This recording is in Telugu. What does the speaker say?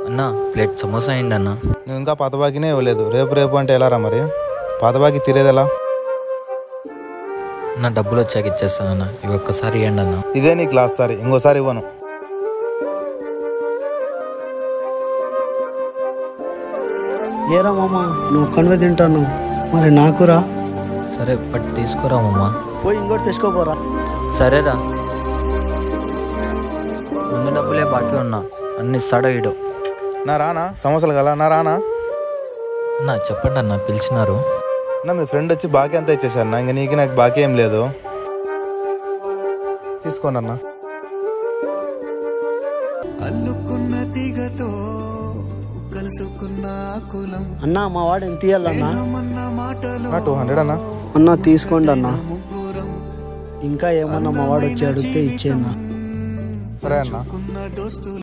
అన్నా ప్లేట్ సమోసా అయింది అన్న. నువ్వు ఇంకా పాత బాకీనే ఇవ్వలేదు. రేపు రేపు అంటే ఎలా రా మరి? పాత బాకీ తీరేది ఎలా? నా డబ్బులు వచ్చాక ఇచ్చేస్తానన్నా, ఇవి ఒక్కసారి ఇవ్వండి అన్న. ఇదే నీ క్లాస్ సారి, ఇంకోసారి ఇవ్వను. ఏరా మామ, నువ్వు ఒక్కనివే తింటాను, మరి నాకురా? సరే పట్టు తీసుకురా మామ. పోయి ఇంకోటి తెచ్చుకోపోరా. సరేరా. ముందు డబ్బులే బాకీ ఉన్నా, అన్ని ఇస్తాడో ఇడు. నా రానా సమోసాలు గల నా రానా? అన్నా చెప్పండి అన్న, పిలిచినారు. నా మీ ఫ్రెండ్ వచ్చి బాకీ అంతా ఇచ్చేసాను. ఇంకా నీకు నాకు బాకీ ఏం లేదు, తీసుకోండి అన్న. అన్నా మా వాడు ఎంత ఇయ్యాలన్నా? 200 అన్న. అన్నా తీసుకోండి అన్నా. ఇంకా ఏమన్నా మా వాడు వచ్చి అడిగితే ఇచ్చేయన్నా. సరే అన్న.